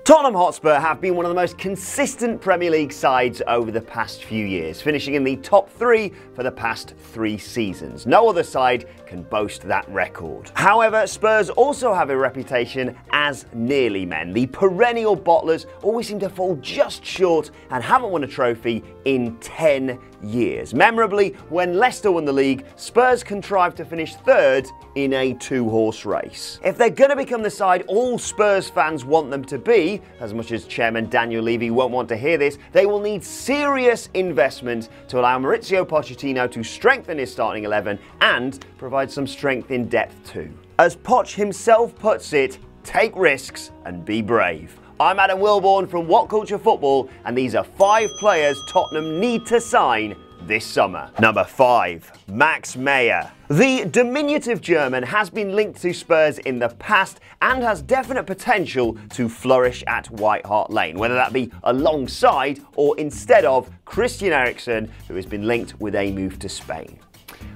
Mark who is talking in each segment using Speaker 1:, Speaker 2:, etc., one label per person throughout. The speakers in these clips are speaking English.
Speaker 1: Tottenham Hotspur have been one of the most consistent Premier League sides over the past few years, finishing in the top 3 for the past 3 seasons. No other side can boast that record. However, Spurs also have a reputation as nearly men. The perennial bottlers always seem to fall just short and haven't won a trophy in 10 years. Memorably, when Leicester won the league, Spurs contrived to finish 3rd in a 2-horse race. If they're going to become the side all Spurs fans want them to be, as much as Chairman Daniel Levy won't want to hear this, they will need serious investment to allow Maurizio Pochettino to strengthen his starting 11 and provide some strength in depth too. As Poch himself puts it, take risks and be brave. I'm Adam Wilborn from What Culture Football, and these are 5 players Tottenham need to sign this summer. Number 5, Max Meyer. The diminutive German has been linked to Spurs in the past and has definite potential to flourish at White Hart Lane, whether that be alongside or instead of Christian Eriksen, who has been linked with a move to Spain.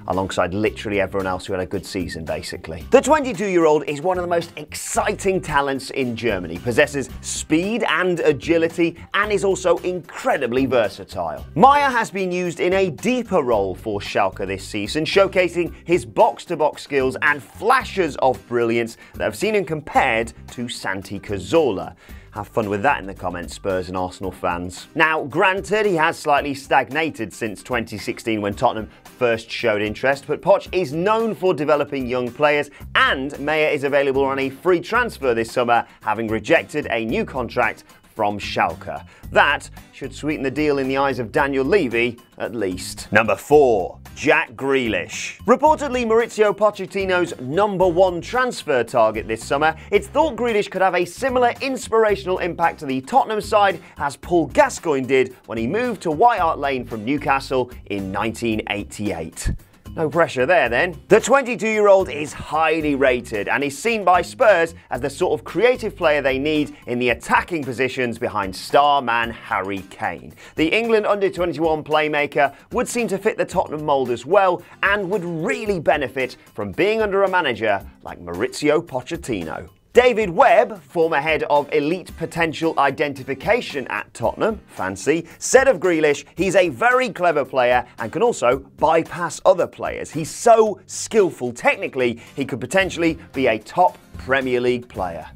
Speaker 1: Alongside literally everyone else who had a good season, basically. The 22-year-old is one of the most exciting talents in Germany, possesses speed and agility, and is also incredibly versatile. Meyer has been used in a deeper role for Schalke this season, showcasing his box-to-box skills and flashes of brilliance that have seen him compared to Santi Cazorla. Have fun with that in the comments, Spurs and Arsenal fans. Now, granted, he has slightly stagnated since 2016 when Tottenham first showed interest, but Poch is known for developing young players, and Meyer is available on a free transfer this summer, having rejected a new contract from Schalke. That should sweeten the deal in the eyes of Daniel Levy, at least. Number 4, Jack Grealish. Reportedly Maurizio Pochettino's #1 transfer target this summer, it's thought Grealish could have a similar inspirational impact to the Tottenham side as Paul Gascoigne did when he moved to White Hart Lane from Newcastle in 1988. No pressure there then. The 22-year-old is highly rated and is seen by Spurs as the sort of creative player they need in the attacking positions behind star man Harry Kane. The England under-21 playmaker would seem to fit the Tottenham mould as well and would really benefit from being under a manager like Maurizio Pochettino. David Webb, former head of elite potential identification at Tottenham, fancy, said of Grealish, he's a very clever player and can also bypass other players. He's so skillful technically, he could potentially be a top Premier League player.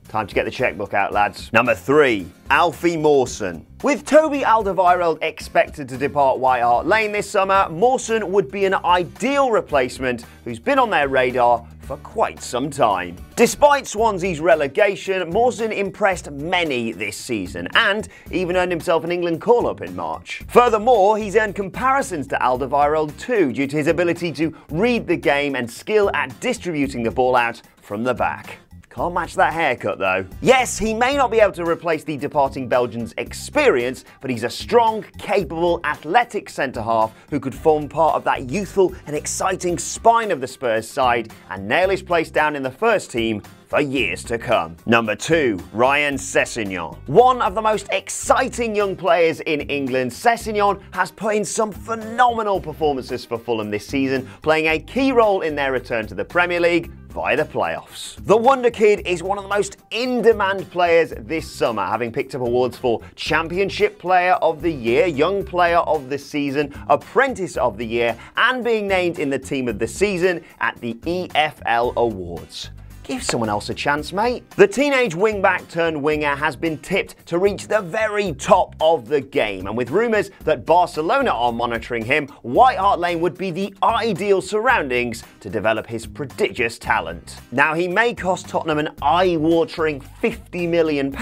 Speaker 1: Time to get the checkbook out, lads. Number 3, Alfie Mawson. With Toby Alderweireld expected to depart White Hart Lane this summer, Mawson would be an ideal replacement who's been on their radar for quite some time. Despite Swansea's relegation, Mawson impressed many this season and even earned himself an England call-up in March. Furthermore, he's earned comparisons to Alderweireld too due to his ability to read the game and skill at distributing the ball out from the back. Can't match that haircut though. Yes, he may not be able to replace the departing Belgian's experience, but he's a strong, capable, athletic centre-half who could form part of that youthful and exciting spine of the Spurs side and nail his place down in the first team for years to come. Number 2, Ryan Sessegnon. One of the most exciting young players in England, Sessegnon has put in some phenomenal performances for Fulham this season, playing a key role in their return to the Premier League via the playoffs. The Wonder Kid is one of the most in-demand players this summer, having picked up awards for Championship Player of the Year, Young Player of the Season, Apprentice of the Year, and being named in the Team of the Season at the EFL Awards. Give someone else a chance, mate. The teenage wingback turned winger has been tipped to reach the very top of the game, and with rumours that Barcelona are monitoring him, White Hart Lane would be the ideal surroundings to develop his prodigious talent. Now, he may cost Tottenham an eye-watering £50 million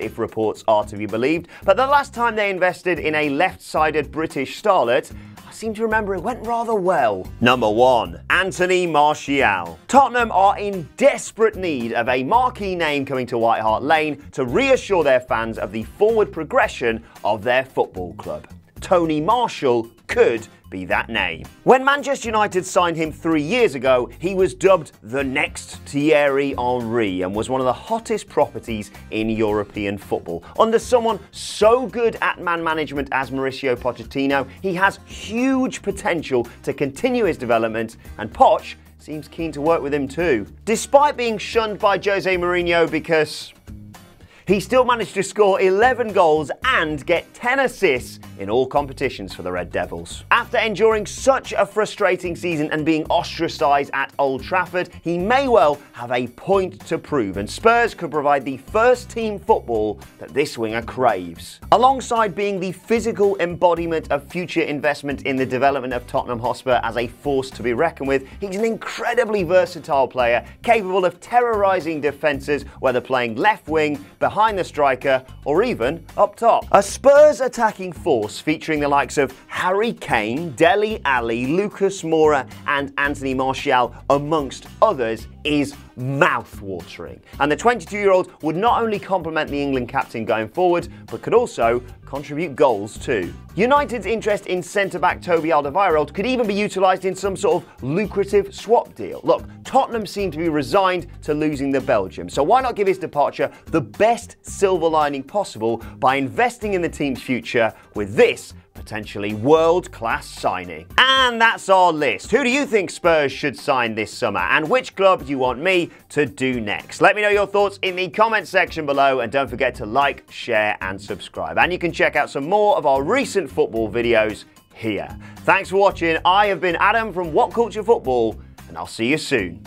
Speaker 1: if reports are to be believed, but the last time they invested in a left-sided British starlet, I seem to remember it went rather well. Number 1, Anthony Martial. Tottenham are in desperate need of a marquee name coming to White Hart Lane to reassure their fans of the forward progression of their football club. Tony Marshall could be that name. When Manchester United signed him 3 years ago, he was dubbed the next Thierry Henry and was one of the hottest properties in European football. Under someone so good at man management as Maurizio Pochettino, he has huge potential to continue his development, and Poch seems keen to work with him too. Despite being shunned by Jose Mourinho because he still managed to score 11 goals and get 10 assists in all competitions for the Red Devils. After enduring such a frustrating season and being ostracised at Old Trafford, he may well have a point to prove, and Spurs could provide the first team football that this winger craves. Alongside being the physical embodiment of future investment in the development of Tottenham Hotspur as a force to be reckoned with, he's an incredibly versatile player, capable of terrorising defences, whether playing left wing, behind the striker, or even up top. A Spurs attacking force featuring the likes of Harry Kane, Dele Alli, Lucas Moura and Anthony Martial, amongst others, is mouth-watering. And the 22-year-old would not only complement the England captain going forward, but could also contribute goals too. United's interest in centre-back Toby Alderweireld could even be utilised in some sort of lucrative swap deal. Look, Tottenham seem to be resigned to losing the Belgium, so why not give his departure the best silver lining possible by investing in the team's future with this potentially world-class signing? And that's our list. Who do you think Spurs should sign this summer, and which club do you want me to do next? Let me know your thoughts in the comment section below, and don't forget to like, share and subscribe. And you can check out some more of our recent football videos here. Thanks for watching. I have been Adam from What Culture Football, and I'll see you soon.